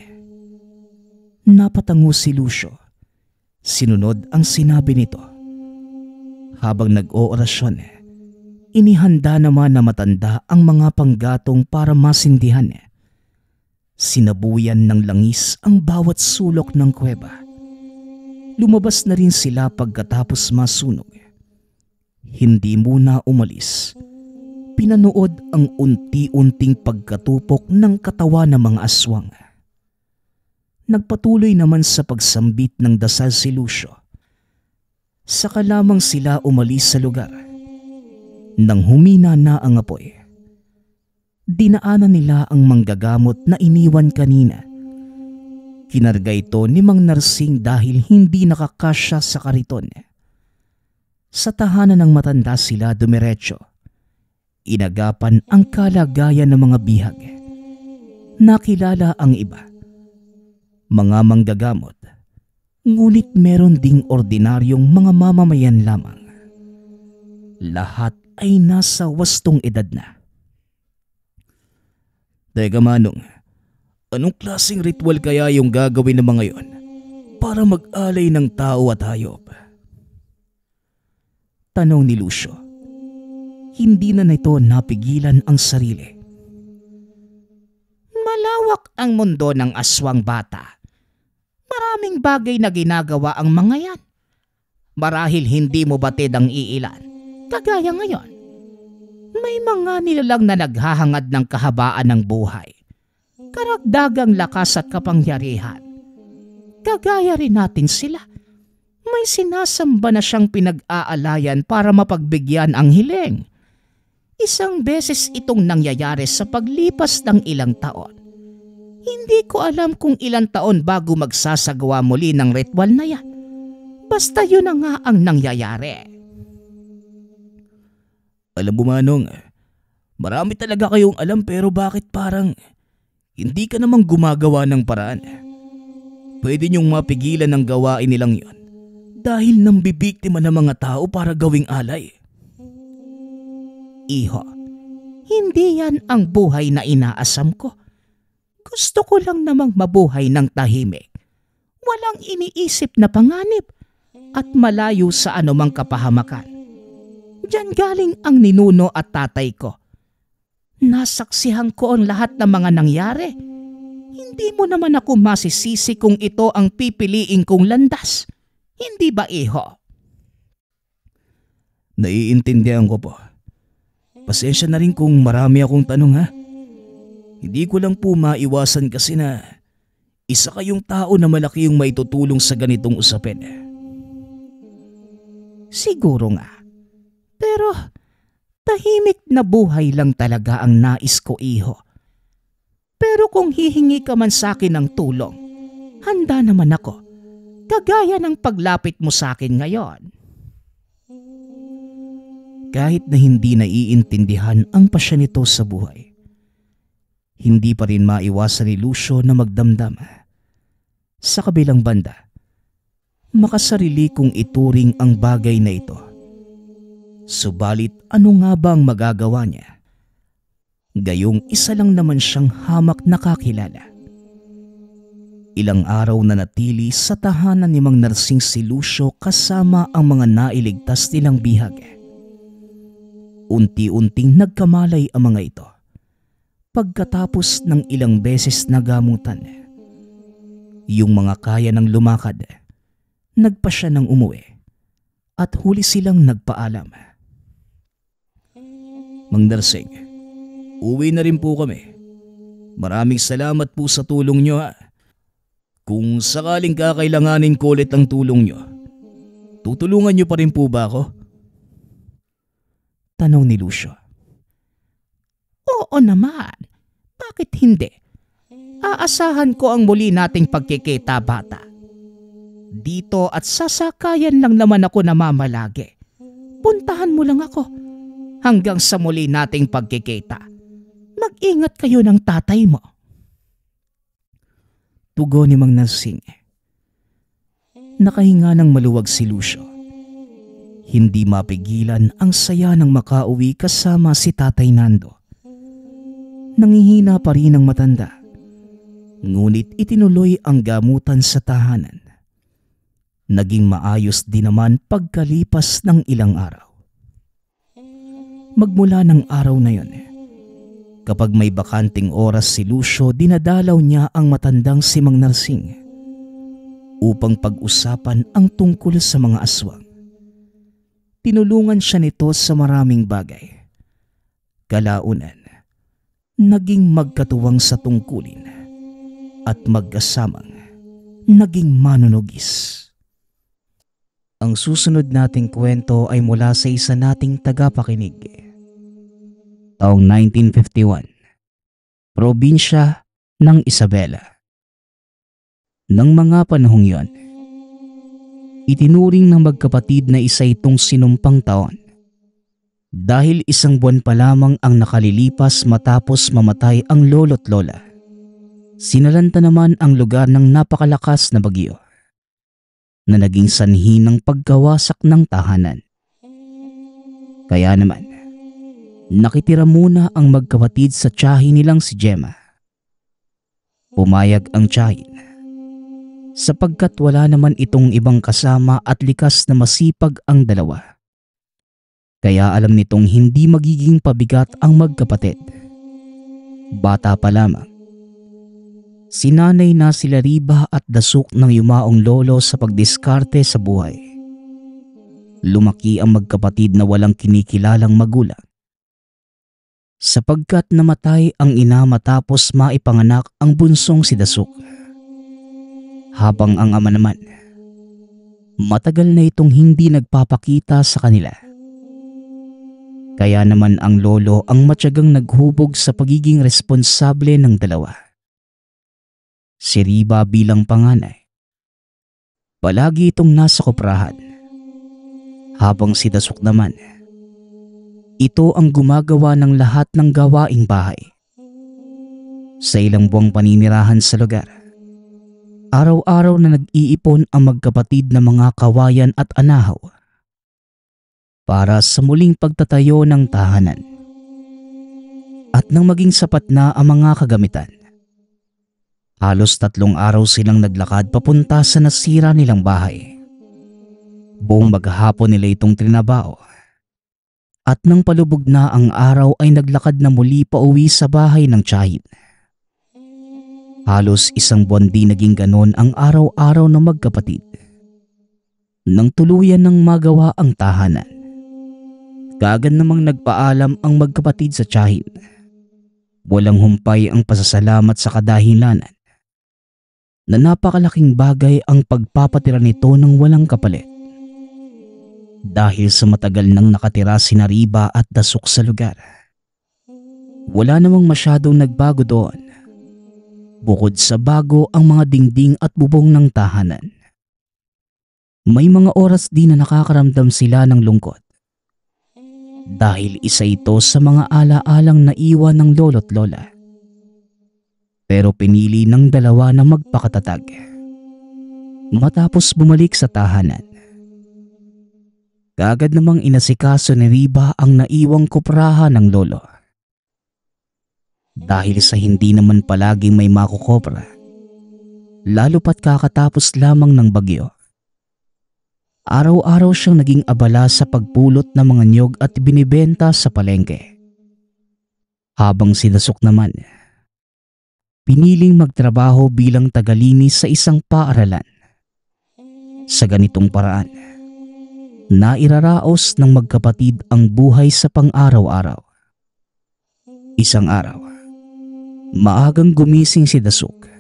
Napatango si Lucio. Sinunod ang sinabi nito. Habang nag-oorasyon, inihanda naman na matanda ang mga panggatong para masindihan. Sinabuyan ng langis ang bawat sulok ng kuweba. Lumabas na rin sila pagkatapos masunog. Hindi muna umalis. Pinanood ang unti-unting pagkatupok ng katawan ng mga aswang. Nagpatuloy naman sa pagsambit ng dasal si Lucio. Saka lamang sila umalis sa lugar. Nang humina na ang apoy, dinaanan nila ang manggagamot na iniwan kanina. Kinarga ito ni Mang Narsing dahil hindi nakakasya sa kariton. Sa tahanan ng matanda sila dumiretso. Inagapan ang kalagayan ng mga bihag. Nakilala ang iba. Mga manggagamot. Ngunit meron ding ordinaryong mga mamamayan lamang. Lahat ay nasa wastong edad na. Teka Manong, anong klaseng ritual kaya yung gagawin ng mga yon para mag-alay ng tao at hayop? Tanong ni Lucio. Hindi na nito napigilan ang sarili. Malawak ang mundo ng aswang, bata. Maraming bagay na ginagawa ang mga yan. Marahil hindi mo batid ang iilan. Kagaya ngayon, may mga nilalang na naghahangad ng kahabaan ng buhay. Karagdagang lakas at kapangyarihan. Kagaya rin natin sila. May sinasamba na siyang pinag-aalayan para mapagbigyan ang hiling. Isang beses itong nangyayari sa paglipas ng ilang taon. Hindi ko alam kung ilang taon bago magsasagawa muli ng ritual na yan. Basta yun na nga ang nangyayari. Alam mo Manong, marami talaga kayong alam pero bakit parang hindi ka namang gumagawa ng paraan? Pwede niyong mapigilan ang gawain nilang yon dahil nambibiktima ng mga tao para gawing alay. Iho, hindi yan ang buhay na inaasam ko. Gusto ko lang namang mabuhay ng tahimik. Walang iniisip na panganib at malayo sa anumang kapahamakan. Diyan galing ang ninuno at tatay ko. Nasaksihan ko ang lahat ng mga nangyari. Hindi mo naman ako masisisi kung ito ang pipiliin kong landas. Hindi ba, Iho? Naiintindihan ko po. Pasensya na rin kung marami akong tanong ha. Hindi ko lang po maiwasan kasi na isa kayong tao na malaki yung maitutulong sa ganitong usapin. Siguro nga. Pero tahimik na buhay lang talaga ang nais ko, Iho. Pero kung hihingi ka man sa akin ng tulong, handa naman ako. Kagaya ng paglapit mo sa akin ngayon. Kahit na hindi naiintindihan ang pasya nito sa buhay, hindi pa rin maiwasan ni Lucio na magdamdam. Sa kabilang banda, makasarili kong ituring ang bagay na ito. Subalit ano nga ba ang magagawa niya? Gayong isa lang naman siyang hamak na kakilala. Ilang araw na natili sa tahanan ni Mang Narsing si Lucio kasama ang mga nailigtas nilang bihag. Unti-unting nagkamalay ang mga ito. Pagkatapos ng ilang beses na gamutan, yung mga kaya ng lumakad, nagpa siya ng umuwi at huli silang nagpaalam. Mang Narsing, uwi na rin po kami. Maraming salamat po sa tulong nyo ha. Kung sakaling kakailanganin ko ulit ang tulong nyo, tutulungan nyo pa rin po ba ako? Tanong ni Lucio. Oo naman. Bakit hindi? Aasahan ko ang muli nating pagkikita, bata. Dito at sasakayan lang naman ako namamalagi. Puntahan mo lang ako hanggang sa muli nating pagkikita. Mag-ingat kayo ng tatay mo. Tugon ni Mang Narsing. Nakahinga ng maluwag si Lucio. Hindi mapigilan ang saya ng makauwi kasama si Tatay Nando. Nangihina pa rin ang matanda, ngunit itinuloy ang gamutan sa tahanan. Naging maayos din naman pagkalipas ng ilang araw. Magmula ng araw na yon, kapag may bakanting oras si Lucio, dinadalaw niya ang matandang si Mang Narsing upang pag-usapan ang tungkol sa mga aswang. Tinulungan siya nito sa maraming bagay. Kalaunan, naging magkatuwang sa tungkulin at magkasamang naging manunugis. Ang susunod nating kwento ay mula sa isa nating tagapakinig. Taong 1951, probinsya ng Isabela. Nang mga panahong yon, itinuring ng magkapatid na isa itong sinumpang taon dahil isang buwan pa lamang ang nakalilipas matapos mamatay ang lolo't lola. Sinalanta naman ang lugar ng napakalakas na bagyo na naging sanhi ng pagkawasak ng tahanan. Kaya naman, nakitira muna ang magkapatid sa tiyahin nilang si Gemma. Pumayag ang tiyahin sapagkat wala naman itong ibang kasama at likas na masipag ang dalawa. Kaya alam nitong hindi magiging pabigat ang magkapatid. Bata pa lamang, sinanay na sila Riba at Dasuk ng yumaong lolo sa pagdiskarte sa buhay. Lumaki ang magkapatid na walang kinikilalang magulang, sapagkat namatay ang ina matapos maipanganak ang bunsong si Dasuk. Habang ang ama naman, matagal na itong hindi nagpapakita sa kanila. Kaya naman ang lolo ang matyagang naghubog sa pagiging responsable ng dalawa. Si Riba bilang panganay, palagi itong nasa koprahan. Habang si Dasok naman, ito ang gumagawa ng lahat ng gawaing bahay. Sa ilang buwang paninirahan sa lugar, araw-araw na nag-iipon ang magkapatid na mga kawayan at anahaw para sa muling pagtatayo ng tahanan. At nang maging sapat na ang mga kagamitan, halos 3 araw silang naglakad papunta sa nasira nilang bahay. Buong maghapon nila itong trinabao. At nang palubog na ang araw ay naglakad na muli pauwi sa bahay ng tiyahin. Halos 1 buwan din naging ganon ang araw-araw ng magkapatid. Nang tuluyan ng magawa ang tahanan, kaagad namang nagpaalam ang magkapatid sa tiyahin. Walang humpay ang pasasalamat sa kadahilanan na napakalaking bagay ang pagpapatira nito ng walang kapalit. Dahil sa matagal nang nakatira sina Riba at Dasok sa lugar, wala namang masyadong nagbago doon. Bukod sa bago ang mga dingding at bubong ng tahanan. May mga oras din na nakakaramdam sila ng lungkot. Dahil isa ito sa mga ala-alang naiwan ng lolo't lola. Pero pinili ng dalawa na magpakatatag. Matapos bumalik sa tahanan, kaagad namang inasikaso ni Riba ang naiwang koprahan ng lolo. Dahil sa hindi naman palaging may makukopra, lalo pat kakatapos lamang ng bagyo. Araw-araw siyang naging abala sa pagpulot ng mga niyog at binibenta sa palengke. Habang si Dasok naman, piniling magtrabaho bilang tagalinis sa isang paaralan. Sa ganitong paraan, nairaraos ng magkapatid ang buhay sa pang-araw-araw. Isang araw, maagang gumising si Dasok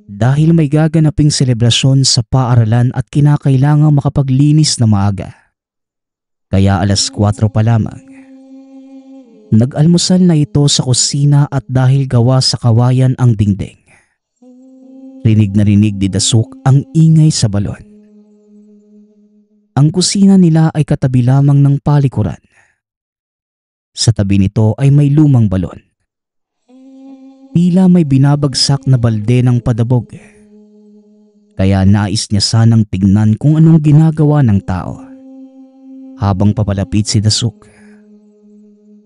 dahil may gaganaping selebrasyon sa paaralan at kinakailangang makapaglinis na maaga. Kaya 4:00 pa lamang, nag-almusal na ito sa kusina at dahil gawa sa kawayan ang dingding, rinig na rinig ni Dasok ang ingay sa balon. Ang kusina nila ay katabi lamang ng palikuran. Sa tabi nito ay may lumang balon. Tila may binabagsak na balde ng padabog. Kaya nais niya sanang tignan kung anong ginagawa ng tao. Habang papalapit si Dasok,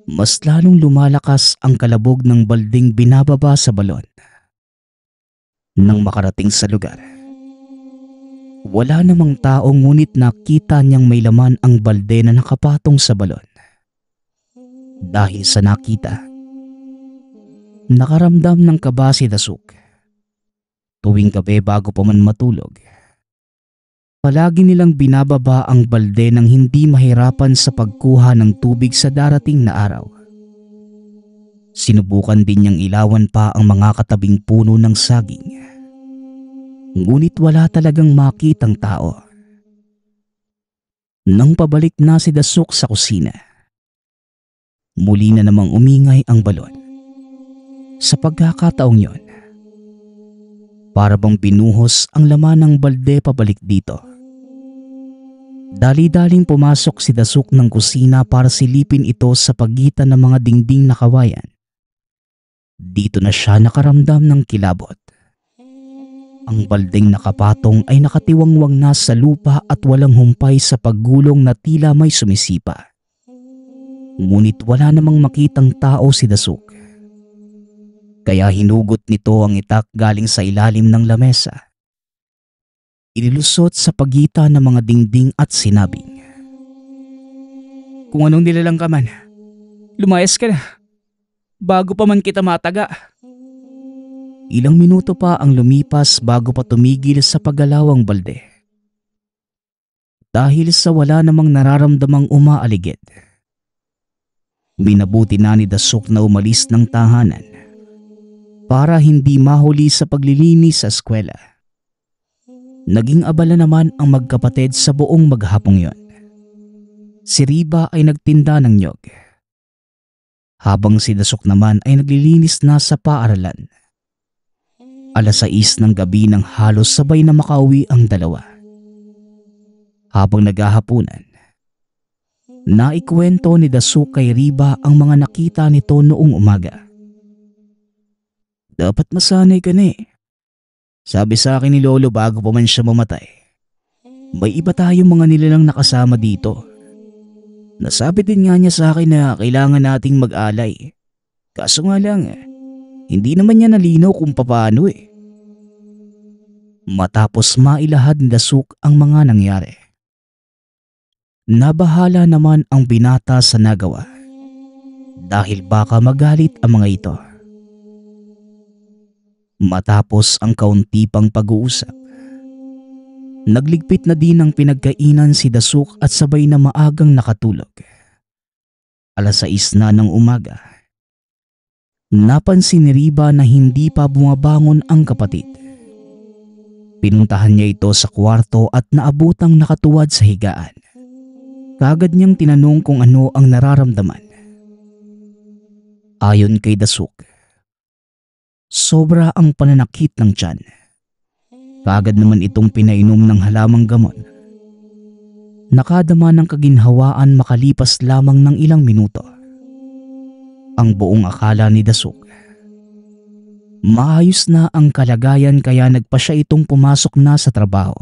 mas lalong lumalakas ang kalabog ng balding binababa sa balon. Nang makarating sa lugar, wala namang tao ngunit nakita niyang may laman ang balde na nakapatong sa balon. Dahil sa nakita, nakaramdam ng kaba si Dasok. Tuwing gabi bago pa man matulog, palagi nilang binababa ang balde nang hindi mahirapan sa pagkuha ng tubig sa darating na araw. Sinubukan din niyang ilawan pa ang mga katabing puno ng saging. Ngunit wala talagang makitang tao. Nang pabalik na si Dasok sa kusina, muli na namang umingay ang balon. Sa pagkakataong yon, para bang binuhos ang laman ng balde pabalik dito. Dali-daling pumasok si Dasok ng kusina para silipin ito sa pagitan ng mga dingding na kawayan. Dito na siya nakaramdam ng kilabot. Ang baldeng nakapatong ay nakatiwangwang na sa lupa at walang humpay sa paggulong na tila may sumisipa. Ngunit wala namang makitang tao si Dasok. Kaya hinugot nito ang itak galing sa ilalim ng lamesa. Inilusot sa pagitan ng mga dingding at sinabing, "Kung anong nilalang ka man, lumayas ka na, bago pa man kita mataga." Ilang minuto pa ang lumipas bago pa tumigil sa paggalawang balde. Dahil sa wala namang nararamdamang umaaligid, minabuti na ni Dasok na umalis ng tahanan para hindi mahuli sa paglilinis sa eskwela. Naging abala naman ang magkapatid sa buong maghapong yon. Si Riba ay nagtinda ng niyog, habang si Dasok naman ay naglilinis na sa paaralan. 6 ng gabi nang halos sabay na makauwi ang dalawa. Habang naghahapunan, naikwento ni Dasuk kay Riba ang mga nakita nito noong umaga. Dapat masanay ka na eh. Sabi sa akin ni Lolo bago pa man siya mamatay, may iba tayong mga nilalang nakasama dito. Nasabi din nga niya sa akin na kailangan nating mag-alay. Kaso nga lang, hindi naman niya nalinaw kung papaano eh. Matapos mailahad ni Dasuk ang mga nangyari, nabahala naman ang binata sa nagawa dahil baka magalit ang mga ito. Matapos ang kaunti pang pag-uusap, nagligpit na din ng pinagkainan si Dasuk at sabay na maagang nakatulog. 6 na ng umaga, napansin ni Riba na hindi pa bumabangon ang kapatid. Pinuntahan niya ito sa kwarto at naabutang nakatuwad sa higaan. Kaagad niyang tinanong kung ano ang nararamdaman. Ayon kay Dasuk, sobra ang pananakit ng tiyan. Kaagad naman itong pinainom ng halamang gamot. Nakadama ng kaginhawaan makalipas lamang ng ilang minuto. Ang buong akala ni Dasuk, maayos na ang kalagayan kaya nagpa siya itong pumasok na sa trabaho.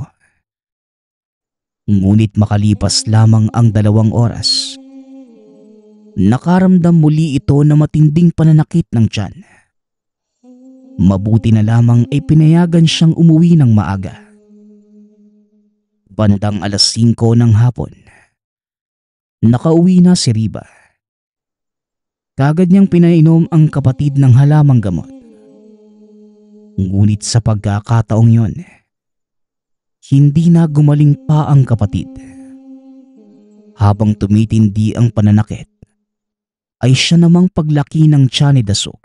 Ngunit makalipas lamang ang 2 oras, nakaramdam muli ito na matinding pananakit ng tiyan. Mabuti na lamang ay pinayagan siyang umuwi ng maaga. Bandang 5:00 ng hapon, nakauwi na si Riba. Kaagad niyang pinainom ang kapatid ng halamang gamot. Ngunit sa pagkakataong yon, hindi na gumaling pa ang kapatid. Habang tumitindi ang pananakit, ay siya namang paglaki ng tiyan ni Dasuk.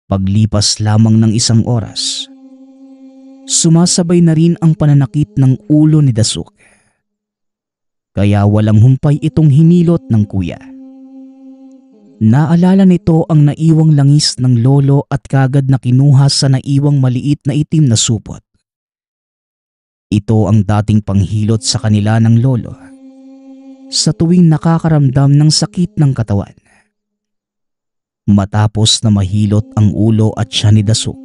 Paglipas lamang ng 1 oras, sumasabay na rin ang pananakit ng ulo ni Dasuk. Kaya walang humpay itong hinilot ng kuya. Naalala nito ang naiwang langis ng lolo at kagad na kinuha sa naiwang maliit na itim na supot. Ito ang dating panghilot sa kanila ng lolo sa tuwing nakakaramdam ng sakit ng katawan. Matapos na mahilot ang ulo at tiyan ni Dasuk,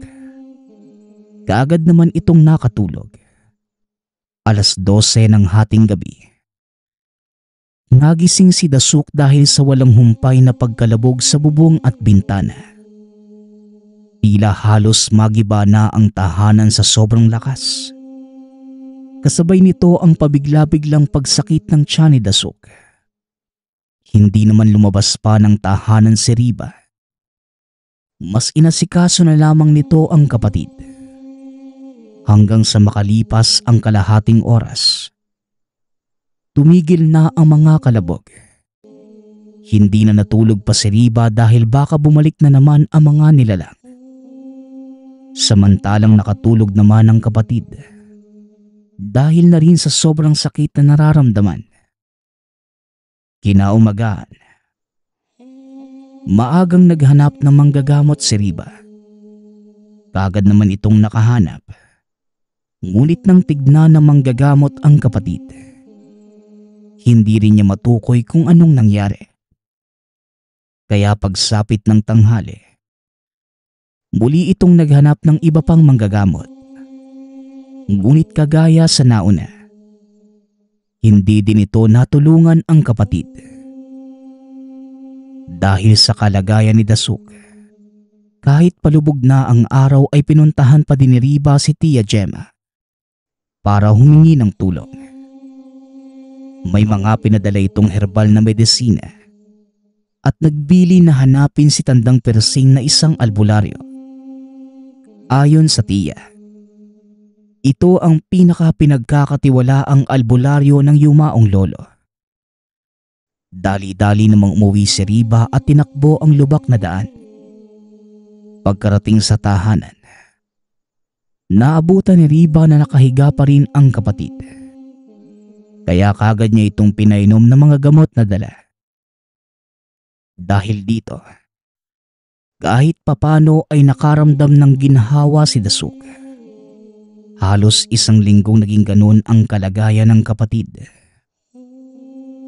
kaagad naman itong nakatulog. 12:00 ng hating gabi, nagising si Dasuk dahil sa walang humpay na pagkalabog sa bubong at bintana. Tila halos magiba na ang tahanan sa sobrang lakas. Kasabay nito ang pabigla-biglang pagsakit ng tiyan ni Dasuk. Hindi naman lumabas pa ng tahanan si Riba. Mas inasikaso na lamang nito ang kapatid. Hanggang sa makalipas ang kalahating oras, tumigil na ang mga kalabog. Hindi na natulog pa si Riba dahil baka bumalik na naman ang mga nilalang. Samantalang nakatulog naman ang kapatid dahil na rin sa sobrang sakit na nararamdaman. Kinaumagahan, maagang naghanap ng manggagamot si Riba. Kaagad naman itong nakahanap. Ngunit nang tignan ng manggagamot ang kapatid, hindi rin niya matukoy kung anong nangyari. Kaya pagsapit ng tanghali, muli itong naghanap ng iba pang manggagamot. Ngunit kagaya sa nauna, hindi din ito natulungan ang kapatid. Dahil sa kalagayan ni Dasuk, kahit palubog na ang araw ay pinuntahan pa din ni Riba si Tia Gemma para humingi ng tulong. May mga pinadala itong herbal na medisina at nagbili na hanapin si Tandang Persing na isang albularyo. Ayon sa tiya, ito ang pinaka-pinagkakatiwalaang albularyo ng yumaong lolo. Dali-dali namang umuwi si Riba at tinakbo ang lubak na daan. Pagkarating sa tahanan, naabutan ni Riba na nakahiga pa rin ang kapatid. Kaya kagad niya itong pinainom ng mga gamot na dala. Dahil dito, Kahit papano ay nakaramdam ng ginhawa si Dasuk. Halos 1 linggong naging ganun ang kalagayan ng kapatid.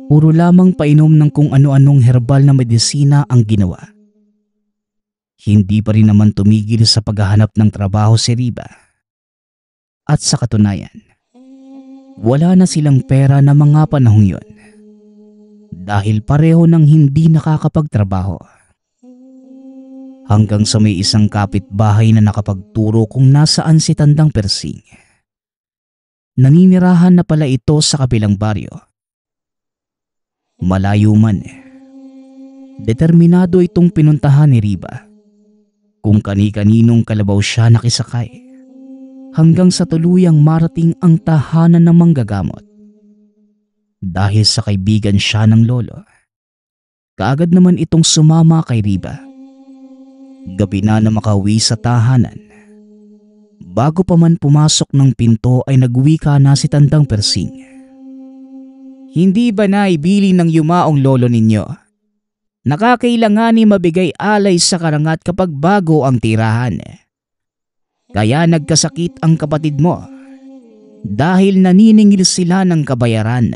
Puro lamang painom ng kung ano-anong herbal na medisina ang ginawa. Hindi pa rin naman tumigil sa paghahanap ng trabaho si Riba. At sa katunayan, wala na silang pera na mga panahong yon. Dahil pareho nang hindi nakakapagtrabaho. Hanggang sa may isang kapitbahay na nakapagturo kung nasaan si Tandang Persing. Naninirahan na pala ito sa kabilang baryo. Malayo man, determinado itong pinuntahan ni Riba. Kung kani-kaninong kalabaw siya nakisakay. Hanggang sa tuluyang marating ang tahanan ng manggagamot. Dahil sa kaibigan siya ng lolo, kaagad naman itong sumama kay Riba. Gabi na makauwi sa tahanan. Bago pa man pumasok ng pinto ay nagwika na si Tandang Persing. Hindi ba naibili ng yumaong lolo ninyo? Nakakailangan mabigay alay sa karangat kapag bago ang tirahan. Kaya nagkasakit ang kapatid mo dahil naniningil sila ng kabayaran.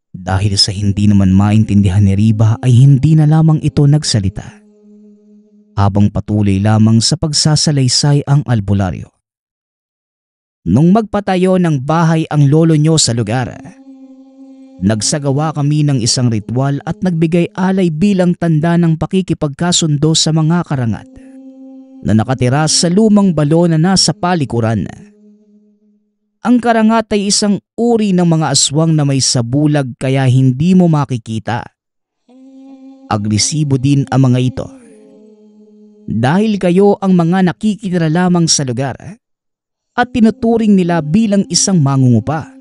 Dahil sa hindi naman maintindihan ni Riba ay hindi na lamang ito nagsalita. Habang patuloy lamang sa pagsasalaysay ang albularyo. Nung magpatayo ng bahay ang lolo nyo sa lugar, nagsagawa kami ng isang ritual at nagbigay alay bilang tanda ng pakikipagkasundo sa mga karangat na nakatira sa lumang balo na nasa palikuran. Ang karangat ay isang uri ng mga aswang na may sabulag kaya hindi mo makikita. Agresibo din ang mga ito. Dahil kayo ang mga nakikitira lamang sa lugar at tinuturing nila bilang isang mangungupa.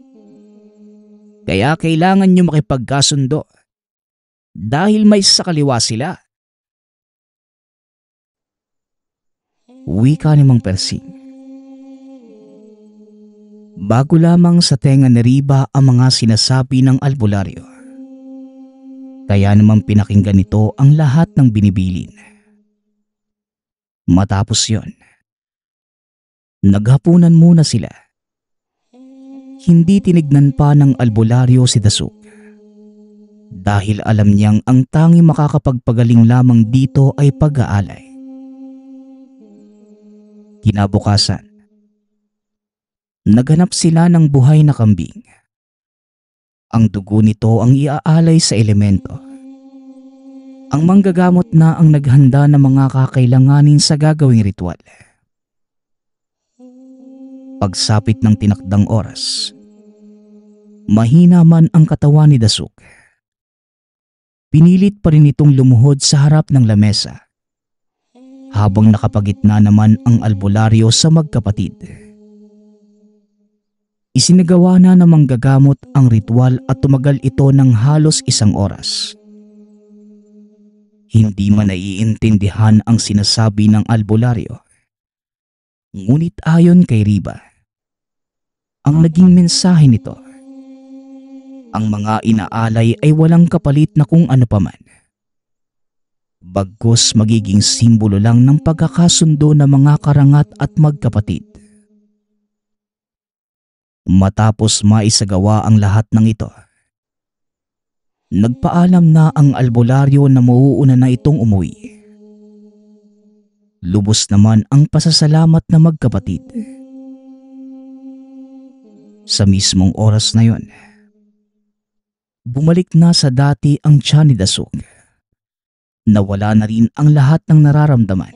Kaya kailangan nyo makipagkasundo dahil may sakaliwa sila. Wika ni Mang Persing. Bago lamang sa tenga ni Riba ang mga sinasabi ng albularyo. Kaya naman pinakinggan nito ang lahat ng binibilin. Matapos yon, naghapunan muna sila. Hindi tinignan pa ng albularyo si Dasuk. Dahil alam niyang ang tanging makakapagpagaling lamang dito ay pag-aalay. Kinabukasan, naghanap sila ng buhay na kambing. Ang dugo nito ang iaalay sa elemento. Ang manggagamot na ang naghanda ng mga kakailanganin sa gagawing ritual. Pagsapit ng tinakdang oras, mahina man ang katawan ni Dasuk. Pinilit pa rin itong lumuhod sa harap ng lamesa, habang nakapagitna naman ang albularyo sa magkapatid. Isinagawa na ng manggagamot ang ritual at tumagal ito ng halos 1 oras. Hindi man naiintindihan ang sinasabi ng albularyo. Ngunit ayon kay Riba, ang naging mensahe nito, ang mga inaalay ay walang kapalit na kung ano paman. Bagkus magiging simbolo lang ng pagkakasundo ng mga karangat at magkapatid. Matapos maisagawa ang lahat ng ito, nagpaalam na ang albularyo na mauuna na itong umuwi. Lubos naman ang pasasalamat na magkapatid. Sa mismong oras na yon, bumalik na sa dati ang tiyan ni Dasuk. Nawala na rin ang lahat ng nararamdaman.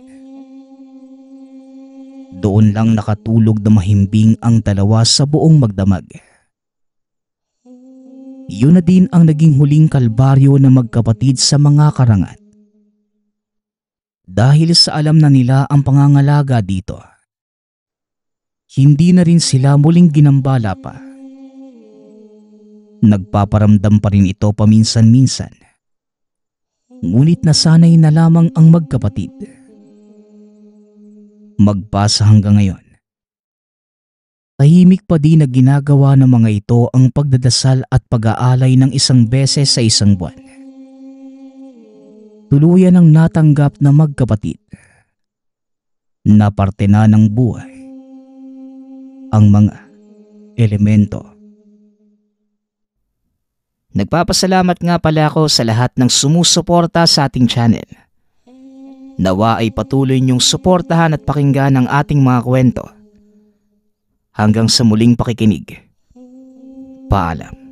Doon lang nakatulog na mahimbing ang dalawa sa buong magdamag. Yun na din ang naging huling kalbaryo na magkapatid sa mga karangat. Dahil sa alam na nila ang pangangalaga dito, hindi na rin sila muling ginambala pa. Nagpaparamdam pa rin ito paminsan-minsan. Ngunit nasanay na lamang ang magkapatid. Magpasa hanggang ngayon, tahimik pa din na ginagawa ng mga ito ang pagdadasal at pag-aalay ng 1 beses sa 1 buwan. tuluyan ang natanggap na magkapatid na parte na ng buhay ang mga elemento. Nagpapasalamat nga pala ako sa lahat ng sumusuporta sa ating channel. Nawa ay patuloy niyong suportahan at pakinggan ang ating mga kwento. Hanggang sa muling pakikinig. Paalam.